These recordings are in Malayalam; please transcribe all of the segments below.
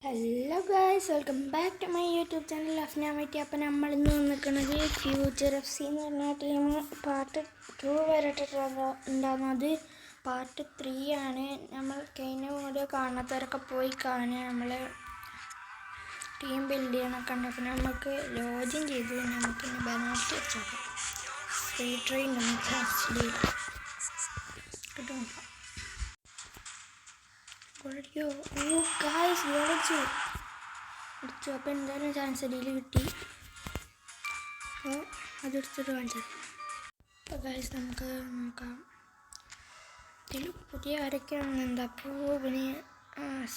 Hello guys, welcome back to my YouTube channel അഫ്നാമറ്റി. അപ്പം നമ്മളിന്ന് വന്നിരിക്കുന്നത് ഫ്യൂച്ചർ FC എന്ന് പറഞ്ഞ ടീം പാർട്ട് 2 ഉണ്ടാകുന്നത് പാർട്ട് 3 ആണ്. നമ്മൾ കഴിഞ്ഞ വീഡിയോ കാണാത്തവരൊക്കെ പോയി കാണുക. നമ്മൾ ടീം ബിൽഡ് ചെയ്യണമൊക്കെ ഉണ്ട്. അപ്പം നമുക്ക് ലോജിൻ ചെയ്ത് നമുക്ക് ബനാറ്റ് വെച്ചോക്കാം. ഫ്രീ ട്രെയിൻ നമുക്ക് കിട്ടും. അടിച്ചു. അപ്പോൾ എന്തായാലും ചാൻസ് അടിയിൽ കിട്ടി. അപ്പോൾ അതെടുത്തിട്ട് കാണിച്ചത്. അപ്പോൾ ഗായ്സ് നമുക്ക് നോക്കാം ഇതിൽ പുതിയ ആരൊക്കെയാണ്. അപ്പോൾ പിന്നെ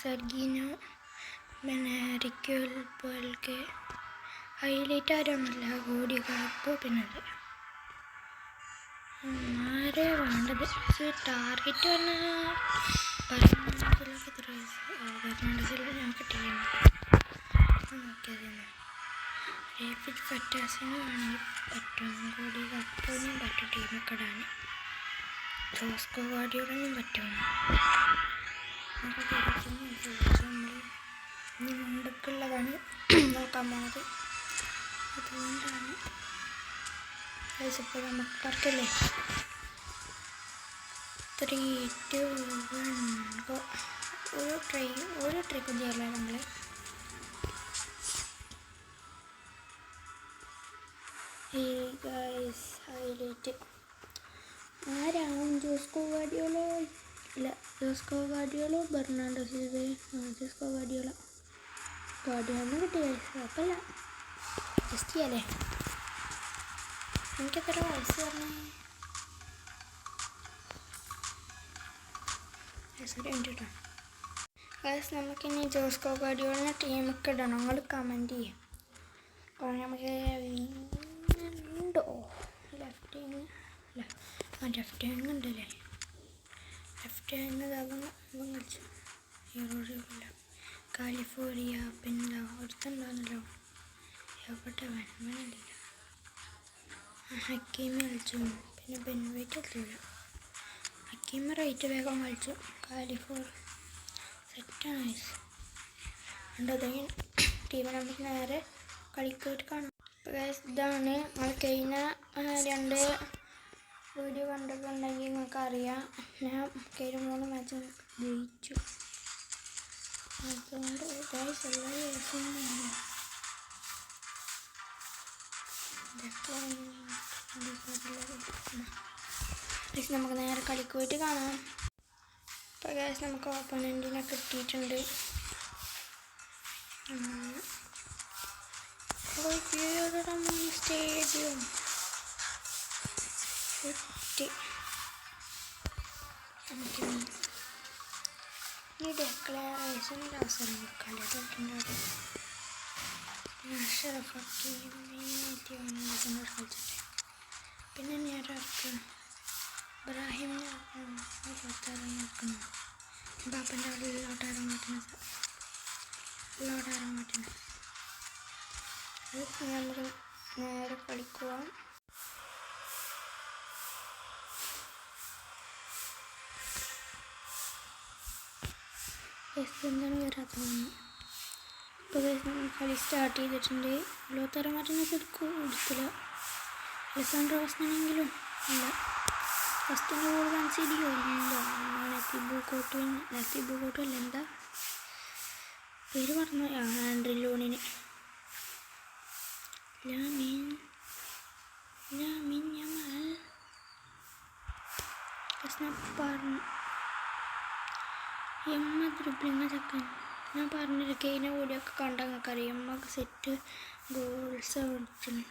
സർഗീനോ, പിന്നെ റിക്വൽ പോലൊക്കെ ഹൈലൈറ്റ് ആരാന്നല്ല കൂടി അപ്പോൾ പിന്നെ ആരെ വേണ്ടത് ടാർഗറ്റ് പറഞ്ഞാൽ ഞങ്ങൾക്ക് ടീം നോക്കിയത് റേപ്പിഡ് ഫറ്റാസിന് വേണമെങ്കിൽ പറ്റും. കൂടി കപ്പോനും പറ്റും ടീമൊക്കെ ഇടാൻ. ജോസ്കോ ഗാർഡിയോളനും പറ്റും. നമ്മൾ ഇനി മുണ്ടൊക്കെയുള്ളതാണ് നോക്കാൻ പോകുന്നത്. അതുകൊണ്ടാണ് ഇപ്പോൾ നമുക്ക് കറക്റ്റല്ലേ. 3, 2, 1 ഗോ. ഒരു ട്രൈ ചെയ്യാറില്ല നമ്മൾ. ഹൈലൈറ്റ് ആരാവും? ജോസ്കോ ഗാർഡിയോളോ? ഇല്ല, ജോസ്കോ ഗാർഡിയോളോ ബെർണാർഡോ സിൽവ. ജോസ്കോ ഗാർഡിയോളൊന്നും കിട്ടിയ കുഴപ്പമില്ല. ടെസ്റ്റ് ചെയ്യാല്ലേ. എനിക്കെത്ര വയസ്സ് പറഞ്ഞേ? കേട്ടോ ഗായ്സ്, നമുക്കിനി ജോസ്കോ ഗാർഡിയോളിനെ ടീമൊക്കെ ഇടണം. നിങ്ങൾ കമൻറ്റ് ചെയ്യാം. കാരണം നമുക്ക് ഉണ്ടോ ലെഫ്റ്റ് ഹാങ് ഉണ്ടല്ലേ. ലെഫ്റ്റ് ഹാങ് ഇതാകുന്ന കളിച്ചു. ഹീറോയില്ല കാലിഫോർണിയ. പിന്നെ ഒരുത്തുണ്ടാകുന്നല്ലോ എവിടെ വന്മനില്ല. ഹക്കീമി കളിച്ചു. പിന്നെ ബെൻവൈറ്റ് കളിച്ചില്ല. ഹക്കീമ റൈറ്റ് വേഗം കളിച്ചു. കാലിഫോർ സെറ്റാണ്. ഉണ്ടതെങ്കിൽ ടീം നമുക്ക് നേരെ കളിക്കായിട്ട് കാണാം. അപ്പോൾ ഗൈസ്, ഇതാണ് നമ്മൾ കഴിഞ്ഞ 2 വീഡിയോ കണ്ടിട്ടുണ്ടെങ്കിൽ നിങ്ങൾക്ക് അറിയാം. ഞാൻ കഴിഞ്ഞ 3 മാച്ച് ജയിച്ചു. അതുകൊണ്ട് ഗൈസ് എല്ലാവരും നമുക്ക് നേരെ കളിക്കുമായിട്ട് കാണാം. അപ്പോൾ ഗൈസ്, നമുക്ക് ഓപ്പണൻറ്റിനെ കിട്ടിയിട്ടുണ്ട്. സ്റ്റേഡിയം ഈ ഡെക്ലറേഷൻ്റെ അവസരം കളിച്ചിട്ടുണ്ട്. കളിച്ചിട്ട് പിന്നെ നേരർക്ക് ഇബ്രാഹിമിനെ നോക്കണം. ബാപ്പൻ്റെ ലോട്ടാരം മാറ്റുന്നത് അത് നമ്മൾ നേരെ കളിക്കുക. എന്താണ് വരാത്തതാണ്. ഇപ്പോൾ കളി സ്റ്റാർട്ട് ചെയ്തിട്ടുണ്ട്. ലോട്ടാരം മാറ്റുന്നത് എടുക്കില്ല. അലസാൻഡ്രോ ഫസ്റ്റാണെങ്കിലും ഇല്ല. ഫസ്റ്റിൻ്റെ ഗോൾ കൺസിഡിയോ ഇല്ല. തിബു കോട്ടും അല്ല, എന്താ പേര് പറഞ്ഞു? ആൻഡ്രി ലോണിന് ലാമിൻ യമാൽ പറഞ്ഞു. ദ്രിബ്ലിങ് ചെക്കൻ ഞാൻ പറഞ്ഞിരിക്കും. കഴിഞ്ഞ വീഡിയോ ഒക്കെ കണ്ടാൽ നിങ്ങൾക്കറിയാം. നമുക്ക് സെറ്റ് ഗോൾസ് അടിച്ചിട്ടുണ്ട്.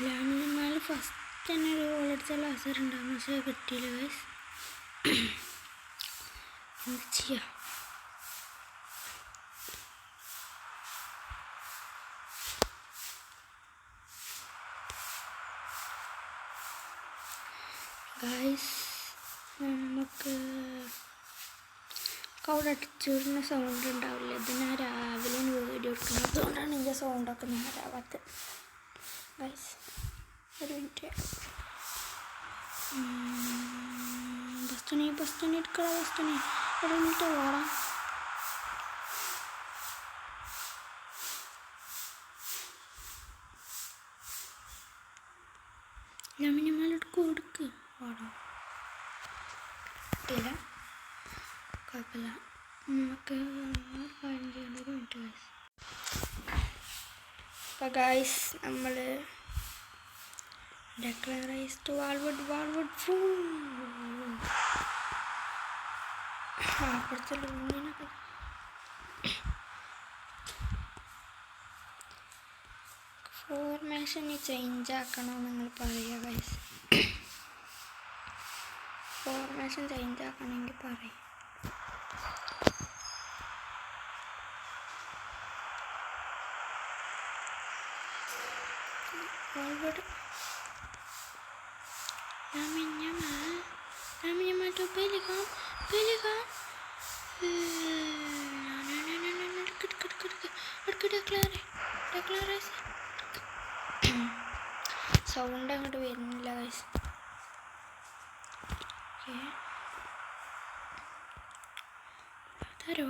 ലാമിൻ യമാൽ ഫസ്റ്റ് തന്നെ ഒരു ഗോൾ അടിച്ചാൽ അവസരമുണ്ടാകും. പക്ഷേ കിട്ടിയില്ല ഗൈസ്. എന്ത് ചെയ്യാം? ഗൈസ്, നമുക്ക് അവിടെ അടിച്ചിടുന്ന സൗണ്ട് ഉണ്ടാവില്ല. ഇത് ഞാൻ രാവിലെ വീഡിയോ എടുക്കുന്നത്. അതുകൊണ്ടാണ് എൻ്റെ സൗണ്ടൊക്കെ നേരാവാത്തത്. ഗൈസ്, ഒരു മിനിറ്റ്. ബസ്റ്റണി എടുക്കടാ ബസ്റ്റണി എവിടെ നിന്നിട്ട് പോടാ. ലമിനിമാലെടുക്കും എടുക്ക് പോടാ. കിട്ടിയില്ല കുഴപ്പമില്ല. നമുക്ക് കാര്യം ചെയ്യേണ്ട ഒരു മിനിറ്റ് ഗൈസ്. അപ്പോൾ ഗൈസ് നമ്മൾ ഡെക്ലറൈസ്ഡ് വാൾവുഡ് അപ്പുറത്തെ ലൂണിനൊക്കെ ഫോർമേഷൻ ചേഞ്ച് ആക്കണം നിങ്ങൾ പറയുക ഗൈസ്. ഫോർമേഷൻ ചേഞ്ച് ആക്കണമെങ്കിൽ പറയും. വാൾവുഡ് Yaman to Pelican. Declare. Sound അങ്ങോട്ട് വരുന്നില്ല ഗൈസ്. അതാരോ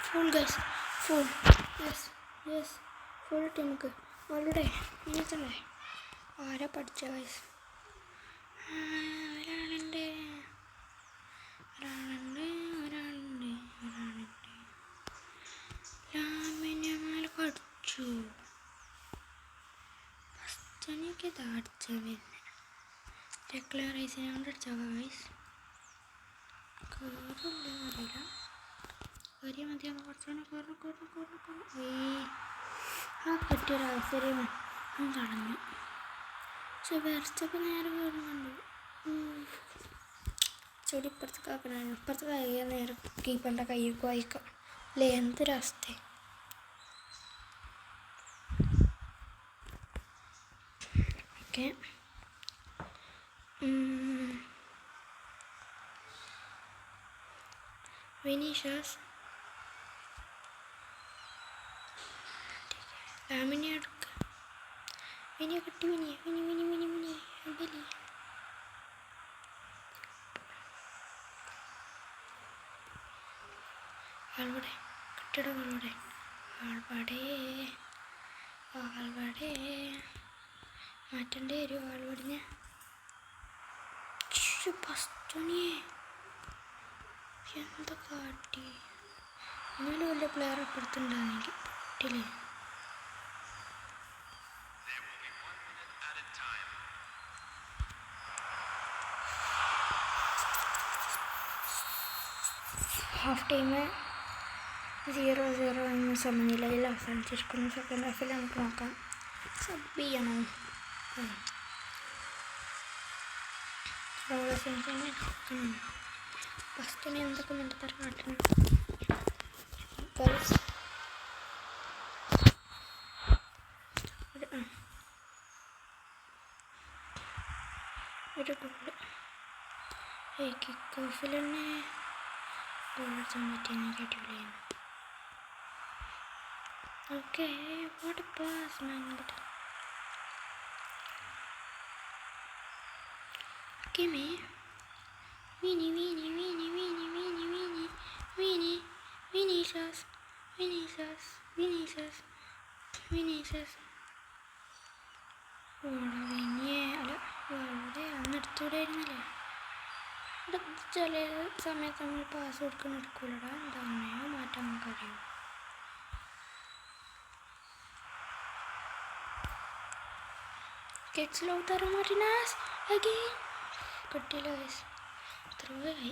full guys full yes full ടീമുക്ക് അവളുടെ നീച്ചണ്ടേ ആരാ പഠിച്ച ഗൈസ്. ഒരാളുണ്ട് ലാമിനെ പഠിച്ചു ഫസ്റ്റ് എനിക്ക് അടിച്ച പിന്നെ ഡെക്ലറേഷൻ കൊണ്ട് അടിച്ച ഗൈസ്. കയറില്ല അറിയില്ല കയറിയ മതിയാകുമ്പോൾ കുറച്ചുകൂടെ കയറും. ആ കിട്ടിയൊരവസരം കളഞ്ഞു. പക്ഷെ വരച്ചപ്പോൾ നേരെ കയറുന്നുണ്ട്. ചെടി ഇപ്പുറത്തേക്ക് ആക്കണം. ഇപ്പുറത്ത് കൈ നേരെ കീപ്പറിൻ്റെ കയ്യിൽ വായിക്കാം അല്ലേ. എന്തൊരവസ്ഥ. ഓക്കെ വിനീഷ്യസ് ലാമിനെ എടുക്കുക. വിനിയെ കിട്ടി. വിനി ബലി ആൾവടെ കിട്ടട ആൾവടെ മാറ്റേണ്ടി വരും. ആൾവടിഞ്ഞ പസ്റ്റണിയെ എന്താ കാട്ടി. എന്നാലും വലിയ പ്ലെയർ അപ്പുറത്തുണ്ടാണെങ്കിൽ കിട്ടില്ലേ. ഹാഫ് ടൈം 0-0 എന്ന സമനിലയിൽ അവസാനിച്ചിരിക്കുന്നു. സെക്കൻഡ് ഹാഫിൽ നമുക്ക് നോക്കാം. സബ് ചെയ്യണം. ഫസ്റ്റിനെ എന്തൊക്കെ മിണ്ടത്തര കാട്ടണം. ഒരു ഗോള് കിക്ക് ഓഫിൽ തന്നെ ഗോളടിച്ചാൻ പറ്റിയെന്ന് കേട്ടില്ലായിരുന്നു. Okay what pass man. Gimme Vinicius അല്ല വളരെ അന്നെടുത്തൂടായിരുന്നല്ലേ. ചില സമയത്ത് നമ്മൾ പാസ് കൊടുക്കുന്ന എടുക്കൂലടാ. എന്താ മാറ്റാൻ നമുക്കറിയാം. Lautaro Martinez again. കിട്ടിയില്ല ഗൈസ്. എത്രയായി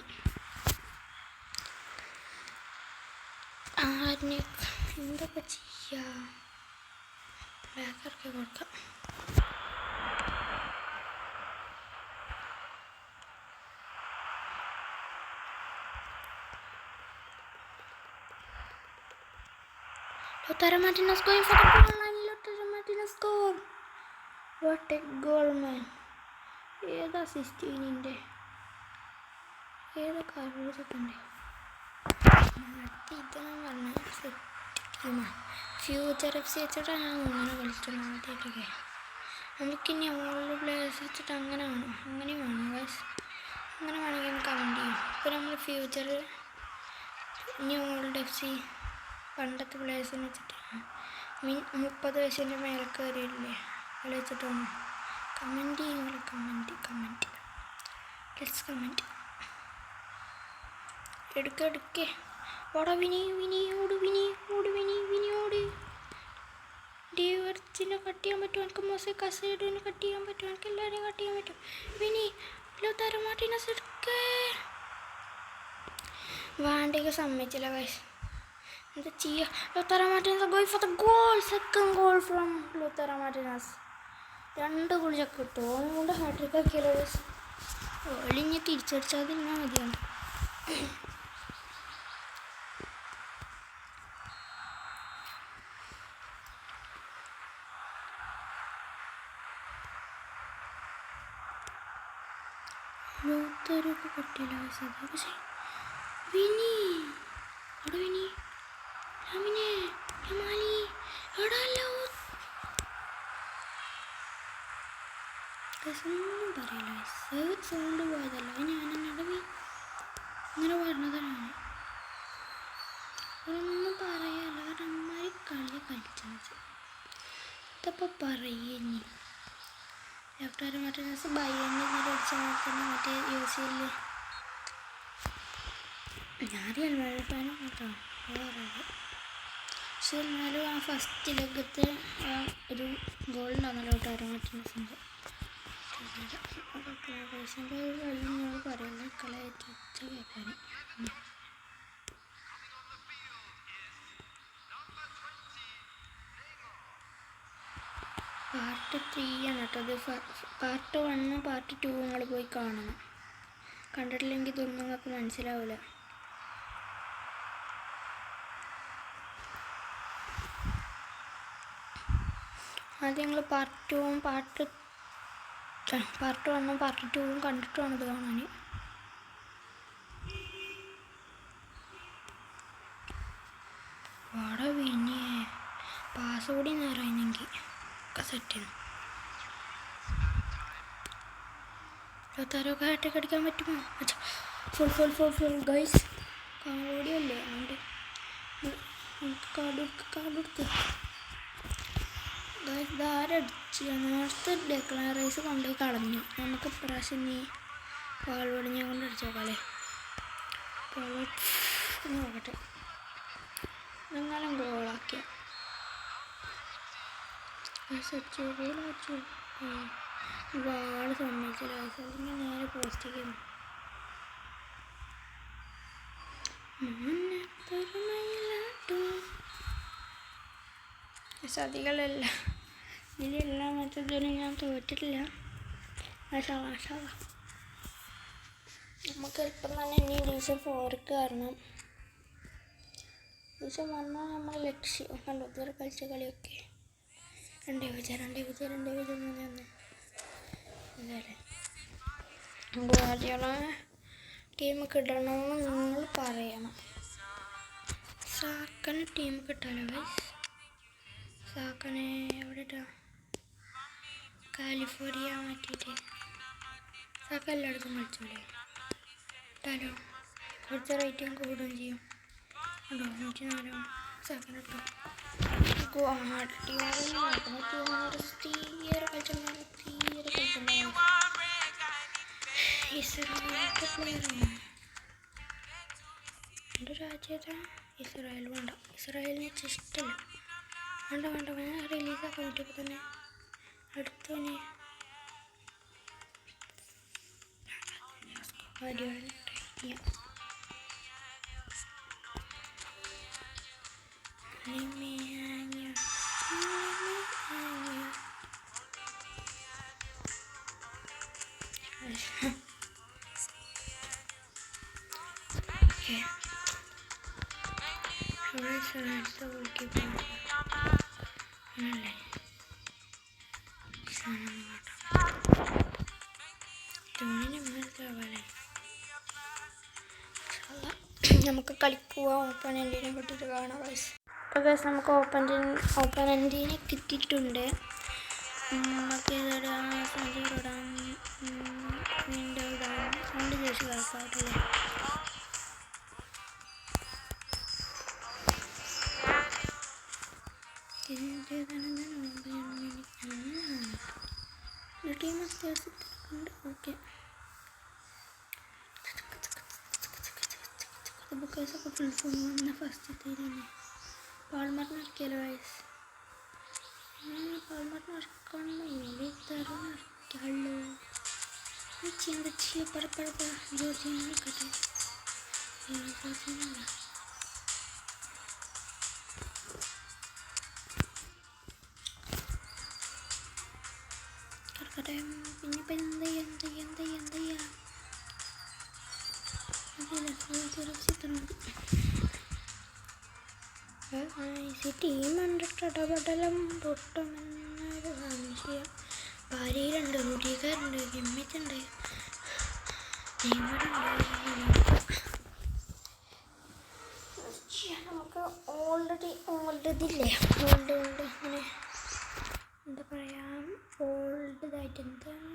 ആരിനെ എന്തൊക്കെ ചെയ്യാം. ബാക്കർക്ക് കൊടുക്കാം. Lautaro Martinez going for the goal line. Lautaro Martinez score. What a goal man. ഏതാ സിസ്റ്റീനിൻ്റെ ഏതൊക്കെ 60 സെക്കൻഡ് ഇതെന്ന് പറഞ്ഞാൽ സെറ്റ് ഫ്യൂച്ചർ എഫ് സി വെച്ചിട്ടാണ് ഞാൻ ഇങ്ങനെ കളിച്ചിട്ടുള്ളത്. ആദ്യമായിട്ടൊക്കെ നമുക്കിനി ഓൾഡ് പ്ലേയേഴ്സ് വെച്ചിട്ട് അങ്ങനെ വേണം, അങ്ങനെയും വേണം ഗൈസ്. അങ്ങനെ വേണമെങ്കിൽ ഒന്ന് കമൻറ്റ് ചെയ്യും. ഇപ്പോൾ നമ്മൾ ഫ്യൂച്ചർ ഇനി ഓൾഡ് FC പണ്ടത്തെ പ്ലേയേഴ്സിനെ വെച്ചിട്ട് 30 വയസ്സിൻ്റെ മേലെ കയറിയില്ലേ കളി വെച്ചിട്ട് വേണം. കമൻറ്റ് ചെയ്യുമ്പോൾ കമൻറ്റ് ലെറ്റ്സ് കമൻറ്റ് എടുക്കേ. ഓടാ വിനി ഓട്. ഡേവർസിനെ കട്ട് ചെയ്യാൻ പറ്റും, എനിക്ക് മോസെ കസൈഡിനെ കട്ട് ചെയ്യാൻ പറ്റും, എനിക്ക് എല്ലാവരെയും കട്ട് ചെയ്യാൻ പറ്റും. വിനി ലോതാരോ മാർട്ടിനസ് എടുക്കേ. വാണ്ടേക്ക് സമ്മതിച്ചില്ല ഗൈസ്, എന്താ ചെയ്യുക. Lautaro Martinez goal for the goal, second goal from Lautaro Martinez. 2 goal ചക്ക കിട്ടും, അതുകൊണ്ട് ഹാട്രിക് ആക്കിയല്ലോ ഗൈസ്. ഒളിഞ്ഞ് തിരിച്ചടിച്ചാൽ തിന്നാൽ മതിയാണ്. ലോത്താരൊക്കെ കട്ടിയില്ല പക്ഷേ വിനി അവിടെ ഒന്നും പറയില്ല. സൗണ്ട് പോയതല്ല, ഞാനെന്നടവി ഇങ്ങനെ പറഞ്ഞതാണ്. ഒന്നും പറയല്ല, അമ്മായി കളി കളിച്ചത് ഇതപ്പോൾ പറയുന്നേ. ലോതാരോ മാർട്ടിനസ് ബയ്യന്നെ അടിച്ചാൽ മറ്റേ UCL ഞാൻ റിയൽ മാഡ്രിഡ് ഫാനും കേട്ടോ. പക്ഷെ എന്നാലും ആ ഫസ്റ്റ് ലെഗത്തെ ഒരു ഗോളുണ്ടാകുന്ന ലോതാരോ മാർട്ടിനസിൻ്റെ കളി പറയുന്നത് കളയായിട്ട് കേൾക്കാൻ. പാർട്ട് 3 ആണ് കേട്ടോ അത്. പാർട്ട് 1 പാർട്ട് 2 നിങ്ങൾ പോയി കാണണം. കണ്ടിട്ടില്ലെങ്കിൽ ഇതൊന്നും നിങ്ങൾക്ക് മനസ്സിലാവില്ല. ആദ്യം നിങ്ങൾ പാർട്ട് 2ഉം പാർട്ട് 1ഉം പാർട്ട് 2ഉം കണ്ടിട്ട് വേണം ഇത് കാണാൻ. വാടാ വിനിയെ പാസ് കൂടി നിറയുന്നെങ്കിൽ സെറ്റ് ചെയ്യുന്നു. ലോതാരോക്കെ ഹാട്രിക് അടിക്കാൻ പറ്റുമോ? ഫുൾ ഗൈസ് കാർഡിയല്ലേ, അതുകൊണ്ട് കാർഡെടുത്ത് ഗൈസ് ധാരടിച്ച് നേരത്തെ ഡെക്ലാൻ റൈസ് കൊണ്ടുപോയി കളഞ്ഞു. നമുക്ക് ഇപ്രാവശ്യം നീ പാൽവടി ഞാൻ കൊണ്ട് അടിച്ചോക്കാല്ലേ. നോക്കട്ടെ നിങ്ങളും ഗോളാക്കിയ വാള് സമ്മതിച്ചില്ല. അതിന് നേരെ പോസ്റ്റിക്ക് സതികളല്ല ഇതിലെല്ലാം മറ്റൊന്നും ഞാൻ തോറ്റിട്ടില്ല. നമുക്ക് ഇപ്പം തന്നെ ഇനി ഡിവിഷൻ 4 കാരണം ഡിവിഷൻ 1 നമ്മൾ ലക്ഷ്യം കണ്ടു. ഇതുവരെ കളിച്ച കളിയൊക്കെ 2-0 3-1 അതല്ലേ. ഗുവാർഡിയോള ടീം കിട്ടണമെന്ന് നിങ്ങൾ പറയണം. സാക്കന് ടീം കിട്ടാലോ ഗൈസ്. സാക്കനെ എവിടെ ഇട്ടാ? കാലിഫോർണിയ മാറ്റിയിട്ട് സാക്ക എല്ലായിടത്തും കളിച്ചോളേ ഇട്ടാലോ. കുറച്ച് റേറ്റും കൂടുകയും ചെയ്യും. 104 സാക്കനിട്ടോ. രാജ്യത്ത് ഇസ്രായേൽ വേണ്ട, ഇസ്രായേലിനെ ഇഷ്ടമല്ല. വേണ്ട റിലീസാക്കാൻ പറ്റിയപ്പോൾ തന്നെ അടുത്തവനെ നമുക്ക് കളിക്കുക. ഓപ്പണൻറ്റിനെ പറ്റിയിട്ട് കാണാം ഗൈസ്. അപ്പോൾ ഗൈസ് നമുക്ക് ഓപ്പണൻറ്റിനെ കിട്ടിയിട്ടുണ്ട്. നമുക്ക് ഇതിടാം, സഞ്ചിയിടാം, വീണ്ടും ഇടാം. സൗണ്ട് ചേച്ചി കേൾക്കാട്ടില്ലേ? ടീം അത്യാവശ്യത്തിനുണ്ട്. ഓക്കെ, ബുക്കേഴ്സൊക്കെ ഫുൾ ഫോം വന്ന ഫസ്റ്റത്തെ തന്നെ പാൾമറിന് ഇറക്കിയാലോ വയസ്സ്? പാൾമറിന് ഇറക്കണം, തരണം ഇറക്കാളോ? എന്താ ചെയ്യുക? പടപ്പടപ്പ ജോസിനെ ഇറക്കട്ടെ. ജോസിനല്ല, ഇറക്കട്ടെ. പിന്നെ ഇപ്പം എന്താ ടീമുണ്ട്. ടടപടലം പൊട്ടുമെന്നൊരു സംശയം. ഭാര്യയിലുണ്ട്, മുടികാരുണ്ട്, ഗിമ്മിച്ചുണ്ട്, നമുക്ക് ഓൾറെഡി ഇല്ലേ, ഓൾഡ് അങ്ങനെ എന്താ പറയാ, ഓൾഡ് എന്താണ്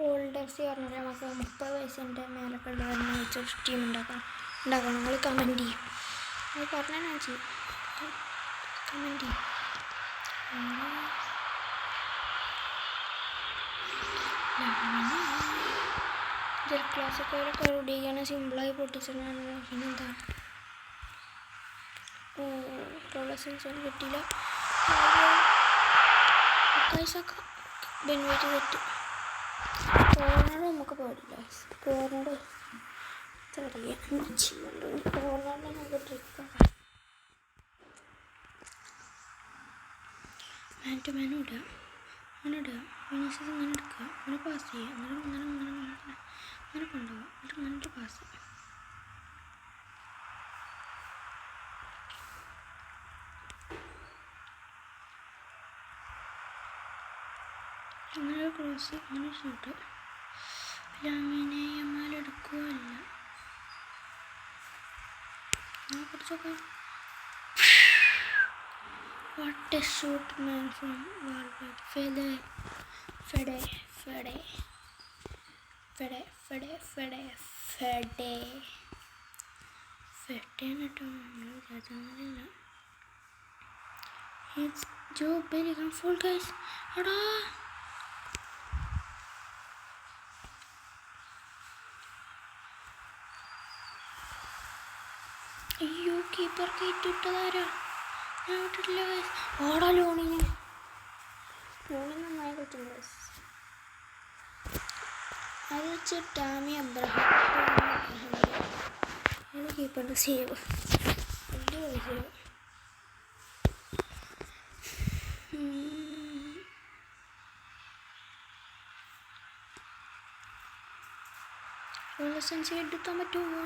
ഓൾഡ് എഫ് സി പറഞ്ഞാൽ നമുക്ക് 30 വയസ്സിൻ്റെ മേലൊക്കെ ഉള്ളവരെന്ന് വെച്ചൊരു ടീം ഉണ്ടാക്കണം. നിങ്ങൾ കമൻറ്റ് ചെയ്യും. അത് പറഞ്ഞാൽ ഞാൻ ചെയ്യും. കമൻറ്റ് ചെയ്യും. ജെൽ ക്ലാസ്സൊക്കെ ഒരു കറുടിയാണ് സിമ്പിളായി പൊട്ടിച്ചാണ്. പിന്നെന്താ റോളസൻസ് കിട്ടിയില്ല. പൈസൊക്കെ ബെൻവേറ്റ് തെറ്റി. കോർണർ നമുക്ക് പാടില്ല. കോർണർ അറിയാം, കോർണറിൽ നമുക്ക് ട്രിക്കാണ്. മാൻ ടു മാൻ ഇടുക, ഫിനിഷസ് ഇങ്ങനെ എടുക്കുക, അങ്ങനെ പാസ് ചെയ്യുക, അങ്ങനെ കൊണ്ടുപോകുക, എന്നിട്ട് ഇങ്ങനെ പാസ് ചെയ്യുക. അങ്ങനെ ക്രോസ്, അങ്ങനെ ഷൂട്ട്. ലാമിനെ യമാൽ എടുക്കുകയല്ല, കുറച്ചൊക്കെ. What a shoot man from Valverde. Fede കേട്ടോ, വിചാരിച്ചൊന്നുമില്ല. ജോ ബെലിംഗം ഫുൾ ഗൈസ്. എടാ അയ്യോ, കീപ്പർ കയറ്റിട്ടതാരാ? ഞാൻ വിട്ടിട്ടില്ല ഗൈസ്. ഓടാ ലോണിന് നന്നായി കിട്ടും ഗൈസ്. അത് വെച്ച് ടാമി അബ്രഹാം കീപ്പറിൻ്റെ സേവ്, അടിപൊളി സേവ്. സെൻസ് എടുക്കാൻ പറ്റുമോ?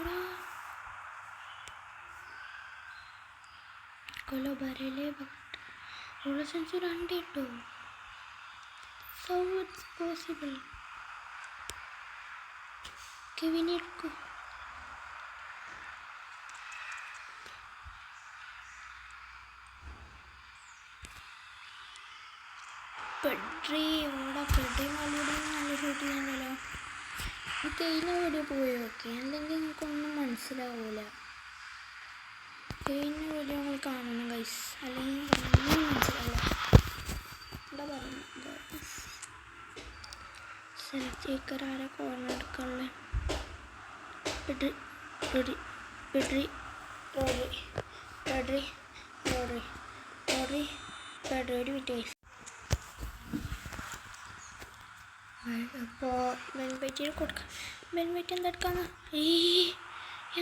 കൊലബരയിലെ സെൻസ് 2 ഇട്ടു. So it's possible. കെവിനെ എടുക്കൂ. പെഡ്രി മലയുടെ നല്ല ഷൂട്ട് ചെയ്യുന്നല്ലോ. കഴിഞ്ഞ വീഡിയോ പോയി നോക്കി, അല്ലെങ്കിൽ നിങ്ങൾക്കൊന്നും മനസ്സിലാവൂല. കഴിഞ്ഞ വീഡിയോ നിങ്ങൾ കാണണം ഗൈസ്, അല്ലെങ്കിൽ ഒന്നും മനസ്സിലാവില്ല. എന്താ പറയുന്നത്? സെലക്ട് ചെയ്യിക്കാരെ കോർണർ എടുക്കാനുള്ള ഒരു മിനിറ്റ്. അപ്പോൾ ബെൻവൈറ്റിൽ കൊടുക്കാം. ബെൻവൈറ്റ് എന്താ എടുക്കാന്ന്?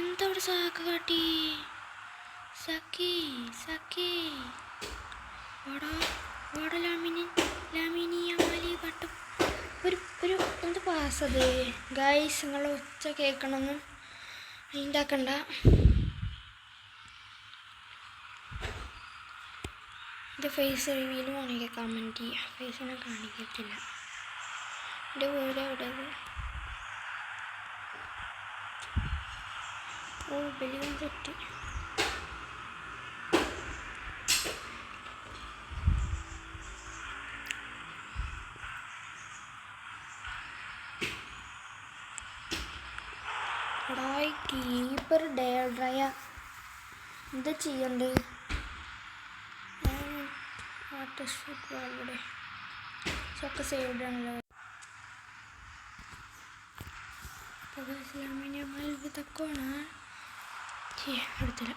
എന്താ അവിടെ സാക്ക് കാട്ടി? സക്കി വാടാ ലാമിനി അമാലി പട്ടും ഒരു എന്ത് പാസത് ഗൈസ്. നിങ്ങൾ ഒച്ച കേൾക്കണമെന്നും ഉണ്ടാക്കണ്ട. ഇത് ഫേസ് റിവ്യൂവിൽ വേണമെങ്കിൽ കമൻറ്റ് ചെയ്യാം. ഫേസിനെ കാണിക്കത്തില്ല. എൻ്റെ വീട് എവിടെയത്? ഓ ബെലിയും തെറ്റി. എടായി കീപ്പർ ഡേഡ്രയ എന്താ ചെയ്യണ്ടേ? ടെസ്റ്റ് ഫുട്ബോളിലൂടെ ഒക്കെ സേവ്ഡ് ആണല്ലോ. തക്കമാണ് എടുത്തില്ല.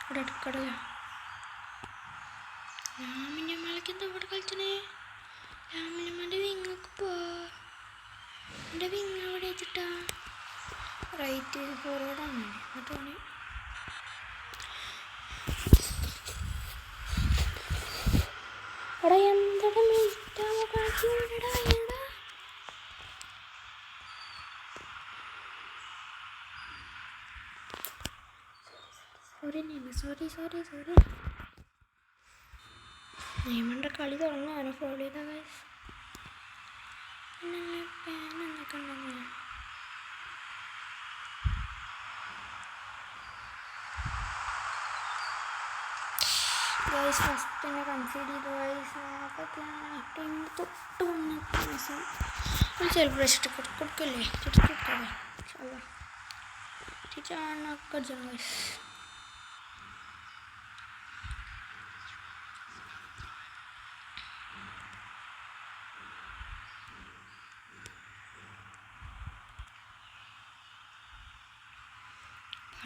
ഇവിടെ എടുക്കടല രാമിഞ്ഞമ്മക്ക് എന്താ ഇവിടെ കളിച്ചണേ? രാമിഞ്ഞമ്മൻ്റെ വിങ്ങൊക്കെ പോ. എൻ്റെ വിങ്ങ അവിടെ വെച്ചിട്ടാ റൈറ്റ് ഫോർവേഡാണ്. എന്നിട്ട് പണി എടാ എന്തൊക്കെ മിനിറ്റാവോ കളിക്കണ്ടാ. സോറി നെയ്മറിൻ്റെ കളി തുടങ്ങാനോ ഫോളോ ചെയ്ത ഗൈസ്. എന്നൊക്കെ ഉണ്ടെങ്കിൽ ഗൈസ് ഫസ്റ്റ് തന്നെ കൺസീഡ് ചെയ്തു ഗൈസ്. ടൈം തൊട്ട് വന്ന ദിവസം ഒരു സെലിബ്രേഷൻ കൊടുക്കല്ലേ കൊടുക്കാതെ ചേച്ചാണൊക്കെ അടിച്ചണം ഗൈസ്.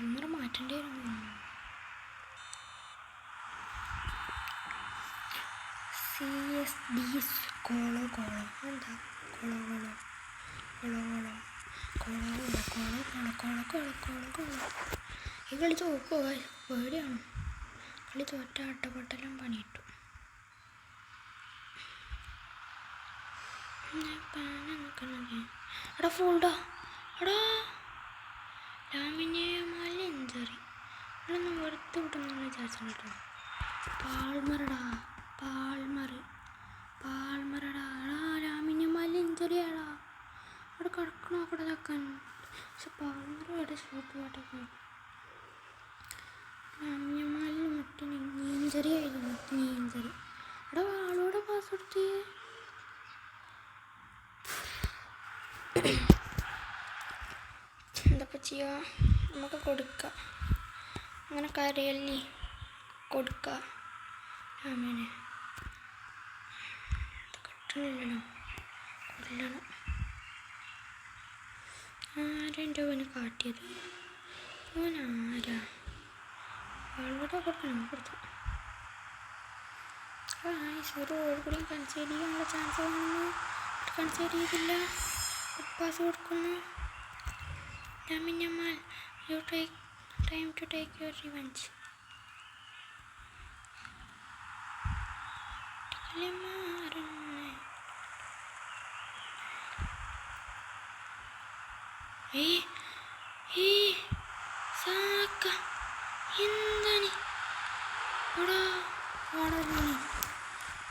കണ്ണൂർ മാറ്റേണ്ടി വരുന്നു. CSD കോളോ എന്താ കോളോ ഈ കളി തോക്കുക പേടിയാണ്. കളി തോറ്റ അട്ടപ്പെട്ടെല്ലാം പണിയിട്ടു. എടാ ഫോൾഡാ എടാ രാമിനെമാല ഇഞ്ചറി ഇവിടെയൊന്നും വെറുതെ വിട്ടെന്നാണ് വിചാരിച്ചത് കേട്ടോ. പാൾമറടാ എടാ രാമിനെമാല ഇഞ്ചറിയാടാ. അവിടെ കിടക്കണോ അവിടെ ഇതാക്കാൻ. പക്ഷെ പാൾമറ അവിടെ ഷോട്ട് പാട്ടൊക്കെ രാമിനെമാലിന് മുട്ടിന് ഇഞ്ചറി ആയിരുന്നു. ഇഞ്ചറി എടാ ആളോടെ പാസ് കൊടുത്തേ. എന്തൊക്കെ ചെയ്യുക നമുക്ക് കൊടുക്കാം. അങ്ങനെ കരയല്ലേ കൊടുക്കാം. രാമനെ കിട്ടണില്ലല്ലോ കൊല്ലണം. ആരെൻ്റെ അവന് കാട്ടിയത്? അവനാരാ? ആളോടെ കൊടുക്കണം കൊടുത്തു. ഒരു ഓൾ കൂടി കൺസൈഡ് ചെയ്യാനുള്ള ചാൻസ് വന്നു. കൺസൈഡ് ചെയ്തില്ല. പാസ് കൊടുക്കുന്നു. Lamine Yamal, you take time to take your revenge. Hey, Saka, Indani, Oda,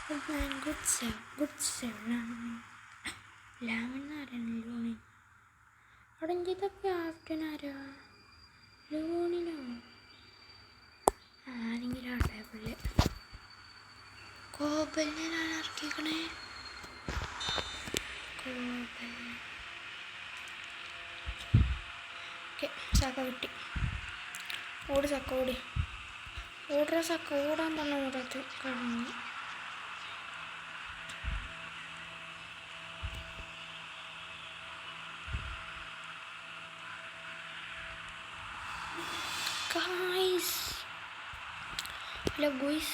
good man, good save, Lamine Yamal. അടങ്ങിയത് ക്യാപ്റ്റൻ ആരാ? ലൂണിനോ? ആരെങ്കിലും ആട്ടെ പുള്ളി. കോബലിനെ ഞാൻ ഇറക്കിക്കണേ. ഓക്കെ ചക്ക കിട്ടി. ഓടി ചക്ക ഓടുന്ന ചക്ക ഓടാൻ പറഞ്ഞ ഓടത്ത് കഴിഞ്ഞു. Guys, hello guys.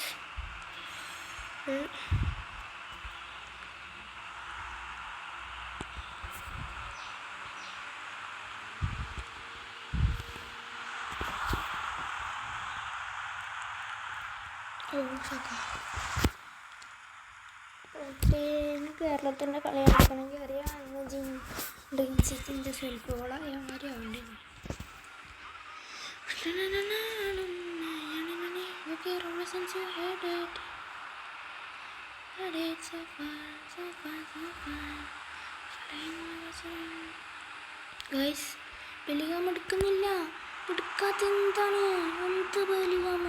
കേരളത്തിൻ്റെ കളി നടക്കണമെങ്കിൽ അറിയാം. ഡ്രീംസിൻ്റെ സെൽഫ് ഗോളായ മാതിരി ആവേണ്ടി. Okay, since you heard it, but it's so fun. Guys, ബെലിഗാം എടുക്കുന്നില്ല. എടുക്കാത്ത എന്താണ്? എന്ത് ബെലിഗാം?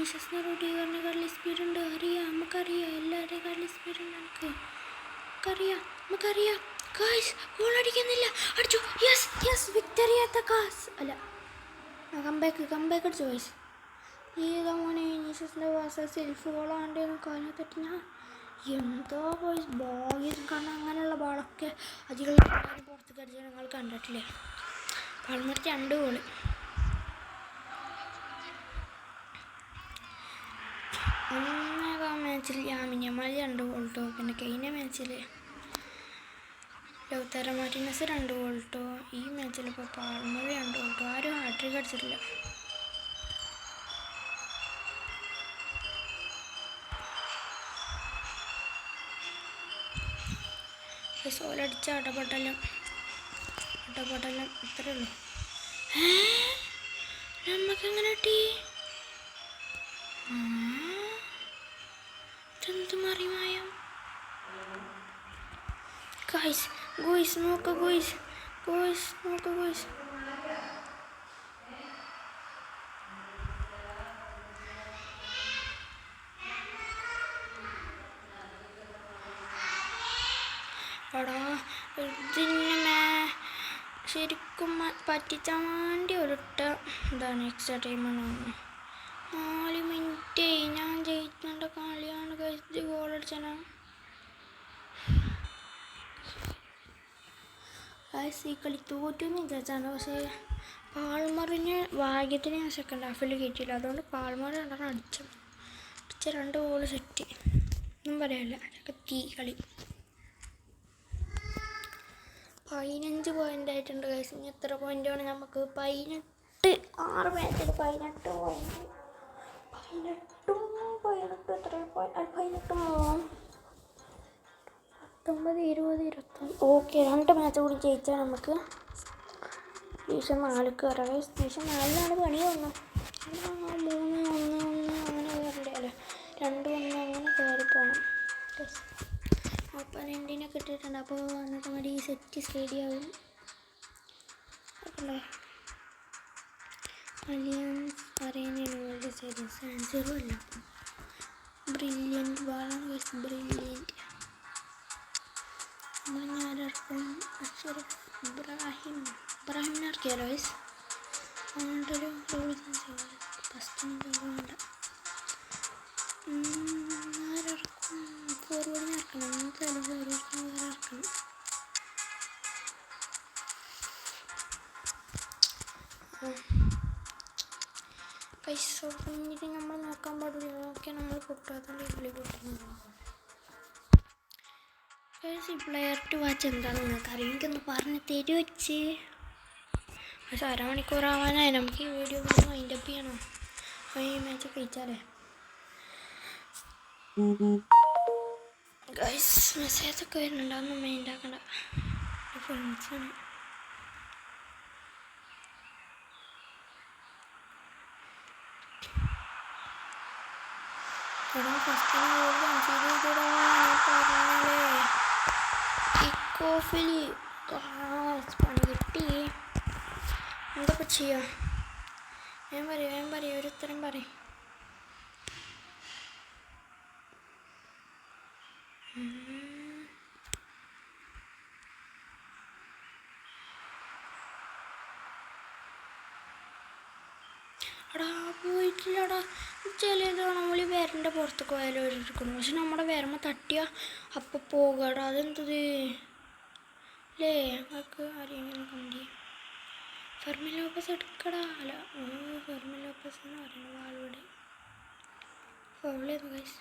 വിനീഷ്യസിനെ റോഡിക്കാരനെക്കാട്ടിൽ സ്പീഡ് ഉണ്ട്. അറിയാം, നമുക്കറിയാം, എല്ലാവരുടെയും കാട്ടിൽ സ്പീഡ് ഉണ്ട്. നമുക്കറിയാം. ഗായ്സ് ഗോൾ അടിക്കുന്നില്ല. അടിച്ചു. യെസ് വിക്ടറി അറ്റ് ദ കാസ്. അല്ല, കംബാക്ക് അടിച്ചു ഗായ്സ്. ഏതാ മോനെ വിനീഷ്യസിൻ്റെ പാസ് സെൽഫ് ഗോളാണ്ട് കാലിനെ തട്ടി. ഞാൻ എന്തോ ഗായ്സ് ഭാഗ്യം, കാരണം അങ്ങനെയുള്ള ബാളൊക്കെ അധികം പുറത്തേക്ക് അടിച്ചാൽ ഞങ്ങൾ കണ്ടിട്ടില്ലേ. Palmer 2 goal. ഒന്നേകാം മാച്ചിൽ യാമിൻ യമാൽ 2 ഗോൾ കേട്ടോ. പിന്നെ കഴിഞ്ഞ മാച്ചിൽ ലൗതാരോ മാർട്ടിനസ് 2 ഗോൾ കേട്ടോ. ഈ മാച്ചിൽ ഇപ്പോൾ പാൾമർ 2 ഗോൾ കേട്ടോ. ആരും ഹാട്രിക് അടിച്ചിട്ടില്ല. സോലടിച്ച അടപെട്ടലും ഇത്രേ ഉള്ളൂ. നമുക്കെങ്ങനെ കിട്ടി? ഇതെന്ത് മറിമായം? ഗോയ്സ് നോക്ക് ഗോയ്സ്. എടാ ഇതിനെ ശരിക്കും പറ്റിച്ചാൻ വേണ്ടി ഒരിട്ട എന്താണ് എക്സ്ട്രാ ടൈമാണ്. 4 മിനിറ്റ് ഞാൻ ജയിക്കേണ്ട കളിയാണ് കഴിച്ച് ഗോളടിച്ചാണ്. ഈ കളി തോറ്റെന്ന് വിചാരിച്ചാണ്. പക്ഷേ പാൾമറിന് ഭാഗ്യത്തിന് ഞാൻ സെക്കൻഡ് ഹാഫിൽ കയറ്റിയില്ല. അതുകൊണ്ട് പാൾമർ 2 അടിച്ച 2 ഗോൾ സെറ്റ്. ഒന്നും പറയാനില്ല. തീ കളി 15 പോയിൻ്റ് ആയിട്ടുണ്ട് ഗൈസ്. ഇനി എത്ര പോയിൻ്റാണ് നമുക്ക്? 18. 6 മാച്ചിൽ 18 പോയിൻ്റ്. 18 എത്ര പോയിൻ്റ്? 18 19 20 21. ഓക്കെ, 2 മാച്ച് കൂടി ജയിച്ചാൽ നമുക്ക് ഡിവിഷൻ 4ക്ക് കയറാം ഗൈസ്. ഡിവിഷൻ 4ലാണ് പണി തോന്നുന്നു. 3 1 അങ്ങനെ കയറണ്ടേ? അല്ലേ, 2 1 അങ്ങനെ കയറി പോകണം. ഒപ്പനൻറ്റിനെ കിട്ടിയിട്ടുണ്ട്. അപ്പോൾ അന്നത്തെ മതി സെറ്റ് സ്റ്റേഡിയാവും. അല്ലേ, അലിയൻസ് അറേനയുടെ സ്റ്റേഡിയം സാൻസിറോ അല്ല. ബ്രില്യൻറ്റ് ബാളാണ് ഗൈസ്. ബ്രില്യൻറ്റ്. ഞാനിറക്കും അഷറഫ് ഇബ്രാഹിമിനെ ഇറക്കിയാലോ ഗൈസ്. അങ്ങോട്ടൊരു ഗോൾ ഫസ്റ്റ് വേണ്ട. ആരിറക്കും? ഫോർവേഡിനെ ഇറക്കണം. എന്തായാലും ഫോർവേഡിനെ വേറെ ഇറക്കണം. പൈസ കഴിഞ്ഞിട്ട് നമ്മൾ നോക്കാൻ പാടില്ല. നോക്കിയാൽ നമ്മൾ പൊട്ടാത്തോണ്ട് വിളി പൊട്ടുന്നു. പ്ലെയർ ടു വാച്ച് എന്താണെന്ന് നിങ്ങൾക്ക് അറിയാം. എനിക്കൊന്ന് പറഞ്ഞ് തരുമോ വെച്ച്? പക്ഷെ അരമണിക്കൂറാവാനായി. നമുക്ക് ഈ വീഡിയോ വൈൻഡപ്പ് ചെയ്യണം. ഈ മാച്ച് കഴിച്ചാലേ ഗൈസ് മെസ്സേജൊക്കെ വരുന്നുണ്ട്. അതൊന്നും മൈൻഡ് ആക്കണ്ട. ഫ്രണ്ട്സാണ്. പണി കിട്ടി. എന്താ ചെയ്യാ? ഞാൻ പറയാം ഒരു ഉത്തരം പറയും. എടാ പോയിട്ടില്ലടാ. ചിലത് നമ്മൾ വരൻ്റെ പുറത്തേക്ക് പോയാലും എടുക്കണം. പക്ഷെ നമ്മുടെ വരമ്പ തട്ടിയാൽ അപ്പം പോകടാ. അതെന്തത് അല്ലേ? നമുക്ക് ആരെങ്കിലും കണ്ടി ഫെർമിൻ ലോപ്പസ് എടുക്കടാ. അല്ല, ഫെർമിൻ ലോപ്പസ് എന്ന് പറയുന്നത് ആളുടെ ഫൗളേന്ന് ഗൈസ്.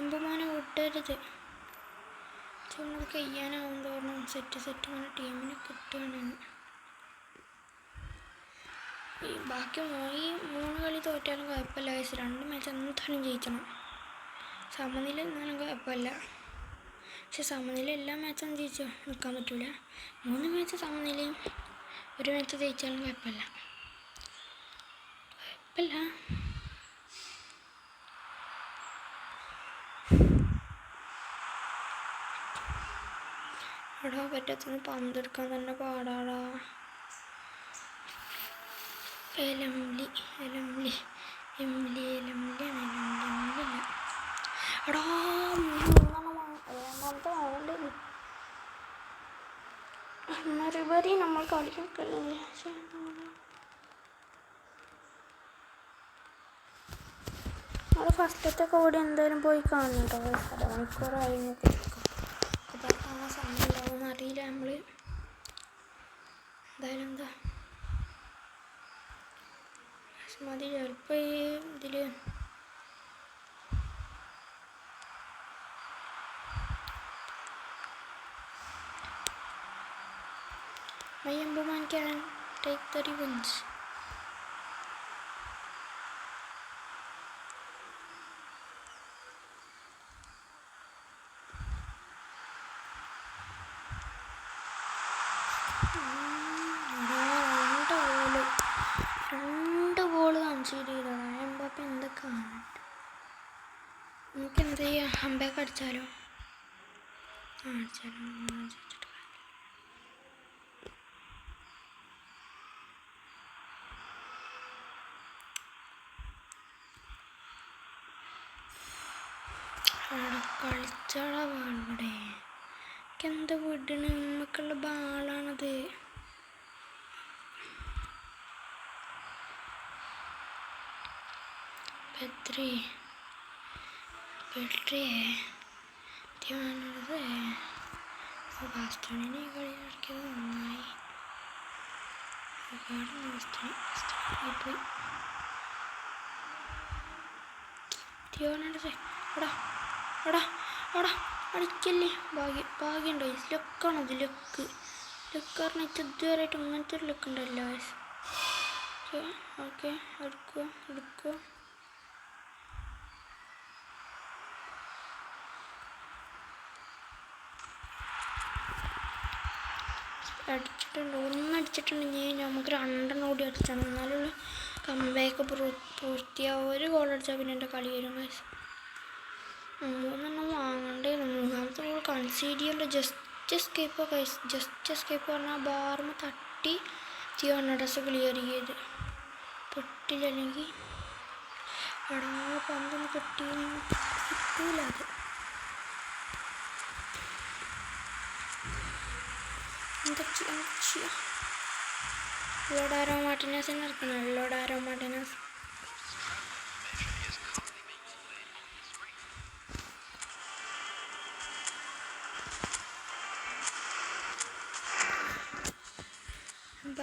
എമ്പമാനെ വിട്ടരുത്. ചുമത് കഴിയാനാവും തോന്നണം. സെറ്റ് അങ്ങനെ ടീമിന് കിട്ടുകയാണെന്ന്. ബാക്കി ഈ 3 കളി തോറ്റാലും കുഴപ്പമില്ല ഗൈസ്. 2 മാച്ച് എന്തായാലും ജയിക്കണം. സമനില എന്നാലും കുഴപ്പമില്ല. പക്ഷെ സമനില എല്ലാ മാച്ചും ജയിച്ചോ നിൽക്കാൻ പറ്റൂല. 3 മാച്ച് സമനിലയും 1 മാച്ച് ജയിച്ചാലും കുഴപ്പമില്ല. എടാ പറ്റത്തുനിന്ന് പന്തെടുക്കാൻ തന്നെ പാടാടാ. എലംലി എടാ രണ്ടാമത്തെ ആവേണ്ടത് മറുപടി നമ്മൾ കളിക്കല്ലേ. നമ്മൾ ഫസ്റ്റത്തെ കോടി എന്തായാലും പോയി കാണുന്നുണ്ടോ. അരമണിക്കൂറായി അപ്പോൾ കാണാൻ സമയം ഉണ്ടാവുമെന്ന് അറിയില്ല. നമ്മൾ എന്തായാലും എന്താ മതി. ചിലപ്പോൾ ഈ ഇതിൽ My Ember Man can take the revenge. രണ്ട് ഗോൾ കൺസീഡ് ചെയ്തതാണ്. എംബാപ്പെ എന്തൊക്കെയാണ്. നമുക്ക് എന്ത് ചെയ്യാം, ഹംബാക്ക് അടിച്ചാലോ. കളിച്ചാടാ ഇവിടെ എന്താ വിടണ്. നമുക്കുള്ള ബാളാണത്. ബാസ്റ്റോണിനെ കളി ഇറക്കിയത് നന്നായി. പോയി എടാ എടാ എടാ അടിക്കല്ലേ. ഭാഗ്യമുണ്ടോ. ലക്കാണത്. ലക്ക് പറഞ്ഞാൽ ഇതുവരെയായിട്ട് ഇങ്ങനത്തെ ഒരു ലക്ക് ഉണ്ടല്ലോ. ഓക്കെ എടുക്കുക. ഒന്നടിച്ചിട്ടുണ്ടെങ്കിൽ നമുക്ക് രണ്ടെണ്ണം കൂടി അടിച്ചാണ്. എന്നാലുള്ള കംബാക്ക് പൂർത്തിയാവും. ഒരു ഗോൾ അടിച്ചാൽ പിന്നെ എൻ്റെ കളി വരും. മൂന്നെണ്ണം വാങ്ങണ്ടേന്ന്. മൂന്നാമത്തെ ഗോൾ കൺസീഡ് ചെയ്യേണ്ട. ജസ്റ്റ് എസ്കേപ്പ് പറഞ്ഞാൽ ബാർമ തട്ടി തിയോണഡസ് ക്ലിയർ ചെയ്ത് പൊട്ടില്ലെങ്കിൽ എടാ പന്തൊന്ന് കിട്ടിയില്ല. അത് എന്താ ചെയ്യാ. ലോഡാരോ മാർട്ടിനസിനെ ഇറക്കണം. ലോഡാരോ മാർട്ടിനസ്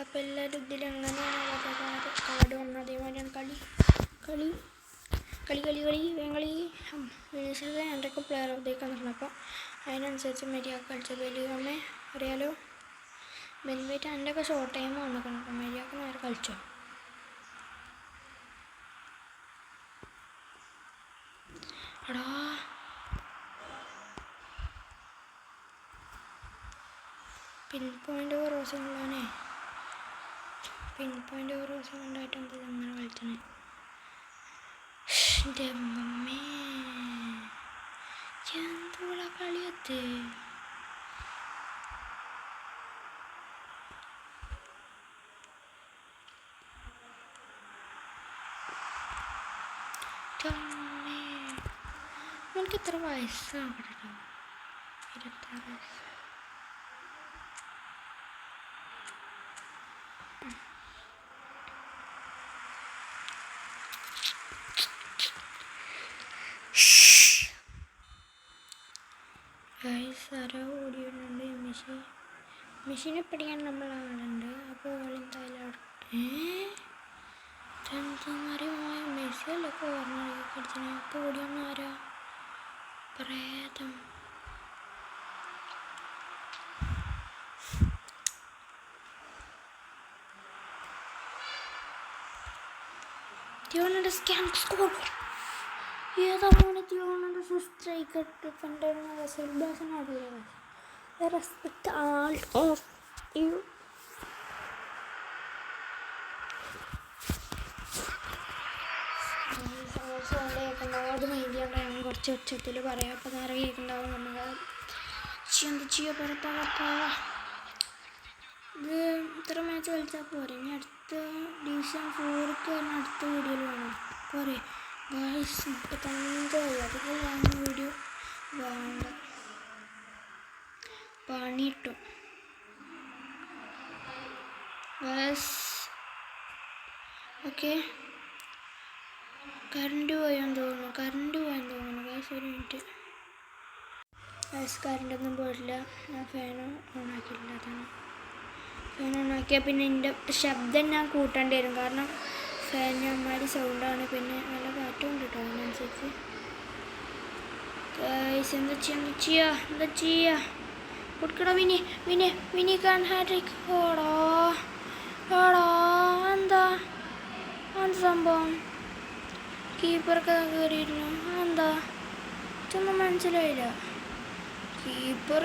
അപ്പം എല്ലാവരും ഇതിലെങ്ങനെയാണ് കാർഡ് വന്നത്. അതേമാതിരിയാണ് കളി എന്തൊക്കെ പ്ലെയർ ഓഫ് ദി കണ്ടിട്ടുണ്ട്. അപ്പോൾ അതിനനുസരിച്ച് മെരിയാക്ക് കളിച്ചത്. വലിയ അറിയാലോ. ബെൻവേറ്റ് എൻ്റെ ഒക്കെ ഷോർട്ട് ടൈം വന്നിട്ടുണ്ട്. അപ്പം മെരിയാക്ക് നേരെ കളിച്ചോ. എടാ പിൻ പോയിൻ്റ് റോസുള്ളാനേ. പിൻ പോയിൻ്റ് റോസ് ഉണ്ടായിട്ട് എന്ത് അങ്ങനെ കളിച്ചണേ. എൻ്റെ അമ്മേ എന്തുള്ള കളിയത്ത്. എനിക്ക് എത്ര വയസ്സാണ് കേട്ടോ. 26 വയസ്സ്. സാറ ഓടി വരുന്നുണ്ട്. മെഷീനെ പിടിക്കാൻ നമ്മൾ ആളുണ്ട്. അപ്പോൾ ഓളെന്തായാലും ചന്തമാരിമായ മെസ്സിയല്ല കോർണർ കടിച്ചിന്. അപ്പോൾ ഓടിയൊന്നും ആരാ പ്രേതം. ഏതാ മോനെ തിയോണയുടെ സ്ട്രൈക്കർ ഡിഫൻഡർ സെൽബാസിനാണല്ലോ. Respect all of you. കേൾക്കുന്നുണ്ടാവും. മൈൻഡ് ചെയ്യണ്ട. ഞാൻ കുറച്ച് ഉച്ചത്തിൽ പറയാം. അപ്പം നേരെ കേൾക്കുന്നുണ്ടാവും. നമ്മൾ എന്ത് ചെയ്യുക പുറത്താ. ഇത് ഇത്ര മാച്ച് കളിച്ചാൽ പോരെ. ഇനി അടുത്ത ഡിവിഷൻ 4ക്ക് തന്നെ അടുത്ത വീഡിയോയിൽ വേണം. പോരെ ഗൈസ് 35 അതുപോലെ വീഡിയോ വേണ്ട പണിയിട്ടു ഗൈസ്. ഓക്കെ കറണ്ട് പോയെന്ന് തോന്നുന്നു ഗൈസ്. ഒരു മിനിറ്റ് ഗൈസ്, കറണ്ടൊന്നും പോയിട്ടില്ല. ഞാൻ ഫാൻ ഓണാക്കിയില്ല. അതാണ് ഫാൻ ഓണാക്കിയാൽ പിന്നെ എൻ്റെ ശബ്ദം ഞാൻ കൂട്ടേണ്ടി വരും, കാരണം ഫാനിന് അമ്മാതിരി സൗണ്ടാണ്. പിന്നെ നല്ല കാറ്റും ഉണ്ട് കേട്ടോ. അതിനനുസരിച്ച് ഗൈസ് എന്താ ചെയ്യുക കൊടുക്കടോ വിനി കാൻ ഹാട്രിക്. ഓടോ എന്താ സംഭവം? കീപ്പറൊക്കെ കയറിയിരുന്നു. എന്താ ഇതൊന്നും മനസ്സിലായില്ല. കീപ്പർ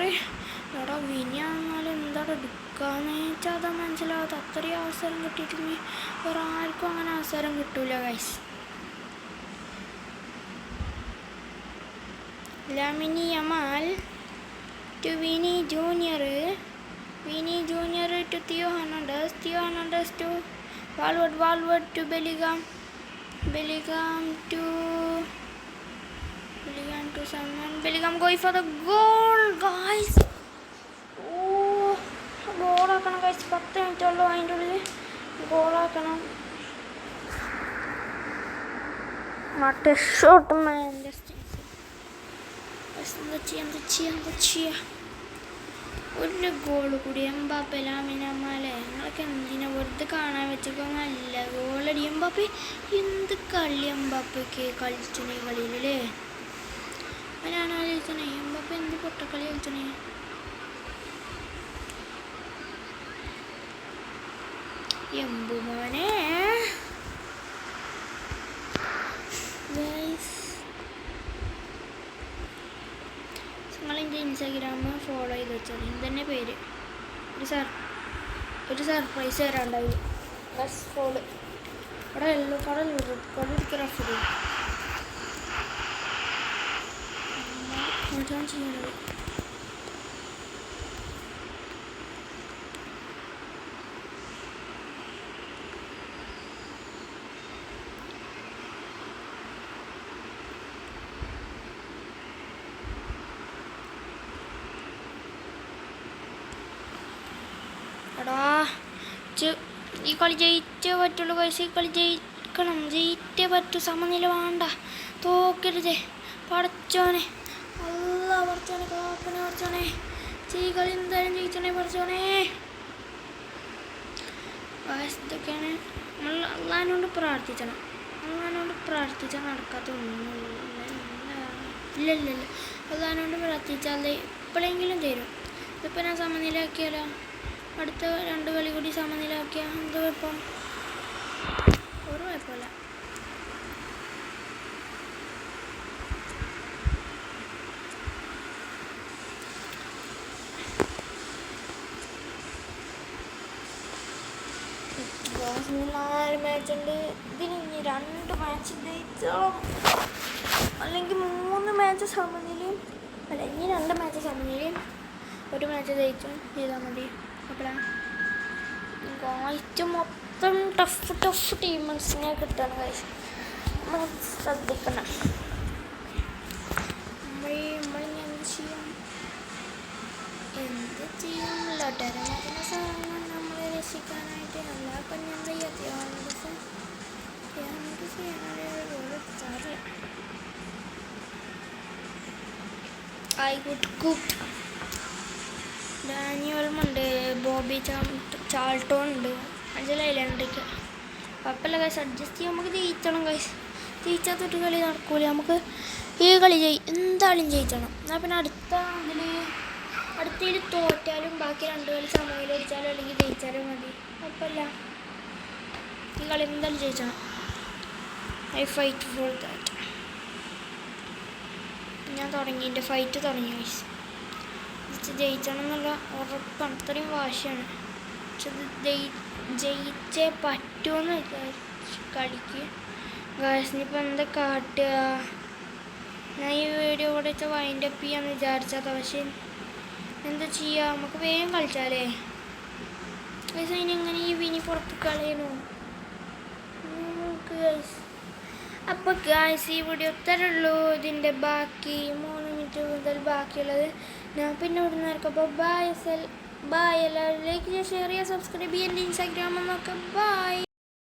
എടാ വിനി ആണെന്നാലും എന്താണ് എടുക്കാന്ന് വെച്ചാൽ അതാ മനസ്സിലാവാത്ത. അത്രയും അവസരം കിട്ടിയിട്ടുണ്ടെങ്കിൽ വേറെ ആർക്കും അങ്ങനെ അവസരം കിട്ടൂല guys. Lamine Yamal to Vini Junior to Theo Hernandez to Valverde to Bellingham to someone. Bellingham going for the goal guys. Oh goal ആക്കണം guys. 10 മിനിറ്റ് ഉള്ളൂ അതിൻ്റെ ഉള്ളിൽ ഗോൾ ആക്കണം. Not a shot man. എന്താ ചെയ്യാ ഒരു ഗോൾ കൂടി. എംബാപ്പെ ലാമിൻ യമാലെ ഞങ്ങളൊക്കെ എന്തിനാ വെറുതെ കാണാൻ വെച്ചൊക്കെ നല്ല ഗോളടി. എംബാപ്പെ എന്ത് കളി എംബാപ്പയ്ക്ക് കളിച്ചണേ കളിയിലല്ലേ. അവനാണ് കളിച്ചണേ. എംബാപ്പെ എന്ത് പൊട്ടക്കളി കളിച്ചണേ. എമ്പുമോനെ നിങ്ങളെൻ്റെ ഇൻസ്റ്റാഗ്രാം ഫോളോ ചെയ്ത് വെച്ചാൽ ഇതന്നെ പേര്. ഒരു സർപ്രൈസ് തരാണ്ടായി. ബസ് ഫോള് ഇവിടെ എല്ലോ കടൽ റഫറി ഞാൻ ചെയ്യുന്നത്. എടാ ഈ കളി ജയിച്ചേ പറ്റുള്ളൂ കഴിച്ച്. ഈ കളി ജയിച്ചേ പറ്റൂ. സമനില വേണ്ട, തോക്കരുതേ പടച്ചോനെ. അല്ല പടച്ചോനെ കാക്കണേ പടച്ചോനെ. ഈ കളി എന്തായാലും ജയിച്ചോണേ പടച്ചോനെ. ഇതൊക്കെയാണ് നമ്മൾ അള്ളാഹിനോട് പ്രാർത്ഥിച്ചണം. അള്ളാഹിനോട് പ്രാർത്ഥിച്ചാൽ നടക്കാത്തൊന്നും ഇല്ല. അള്ളാഹിനോട് പ്രാർത്ഥിച്ചാൽ എപ്പോഴെങ്കിലും തരും. ഇതിപ്പോൾ ഞാൻ സമനിലയാക്കിയാലോ? അടുത്ത 2 കളി കൂടി സമനിലയാക്കിയ എന്ത് കുഴപ്പം? ഒരു കുഴപ്പമില്ല. നാല് മാച്ചുണ്ട്. ഇതിന് ഇനി 2 മാച്ച് ജയിച്ചോ അല്ലെങ്കിൽ 3 മാച്ച് സമനിലയും അല്ല, ഇനി 2 മാച്ച് സമനിലയും 1 മാച്ച് ജയിച്ചും ചെയ്താൽ മതി. അപ്പോഴാണ് മൊത്തം ടഫ് ടീംസിനെ കിട്ടണം ഗൈസ്. നമ്മൾ ശ്രദ്ധിക്കണം. നമ്മളിനി എന്ത് ചെയ്യും ലൊട്ടരമാക്കുന്ന സാധനം നമ്മളെ രക്ഷിക്കാനായിട്ട്. എല്ലാ പിന്നെ എന്താ ഡാനിയൽമുണ്ട്, ബോബി ചാൾട്ടോൺ ഉണ്ട്, അഞ്ചലൈലൻഡ്രിക്ക്. കുഴപ്പമില്ല ഗൈസ്, അഡ്ജസ്റ്റ് ചെയ്യാൻ. നമുക്ക് ജയിച്ചണം ഗൈസ്. ജയിച്ചാത്തൊരു കളി നടക്കൂല. നമുക്ക് ഈ കളി എന്തായാലും ജയിച്ചണം. എന്നാൽ പിന്നെ അടുത്തതിൽ തോറ്റാലും ബാക്കി 2 കളി സമയം അടിച്ചാലും അല്ലെങ്കിൽ ജയിച്ചാലും മതി. കുഴപ്പമില്ല. ഈ കളി എന്തായാലും ജയിച്ചണം. I fight for that. ഞാൻ തുടങ്ങി, എൻ്റെ ഫൈറ്റ് തുടങ്ങി ഗൈസ്. ജയിച്ചണം എന്നുള്ള ഉറപ്പാണ്. അത്രയും വാശിയാണ്. പക്ഷെ അത് ജയിച്ചേ പറ്റുമെന്ന് കളിക്ക് ഗൈസിനിപ്പോൾ എന്താ കാട്ടുക? ഞാൻ ഈ വീഡിയോ കൂടെ വൈൻഡ് അപ്പ് ചെയ്യാമെന്ന് വിചാരിച്ചതാ. പക്ഷെ എന്താ ചെയ്യുക, നമുക്ക് വേഗം കളിച്ചാലേ ഗൈസ്. അതിനെങ്ങനെ ഈ വിനി പുറത്ത് കളയണോ? നമുക്ക് ഗൈസ് അപ്പോൾ ഗായ്സ് ഈ വീഡിയോ ഇത്രയുള്ളൂ. ഇതിൻ്റെ ബാക്കി 3 മിനിറ്റ് മുതൽ ബാക്കിയുള്ളത് ഞാൻ പിന്നെ വിടുന്നവർക്ക്. അപ്പോൾ ബായ് എല്ലാവരും ലൈക്ക് ചെയ്യുക, ഷെയർ ചെയ്യുക, സബ്സ്ക്രൈബ് ചെയ്യുക, എൻ്റെ ഇൻസ്റ്റാഗ്രാമിൽ നോക്കാം. ബായ്.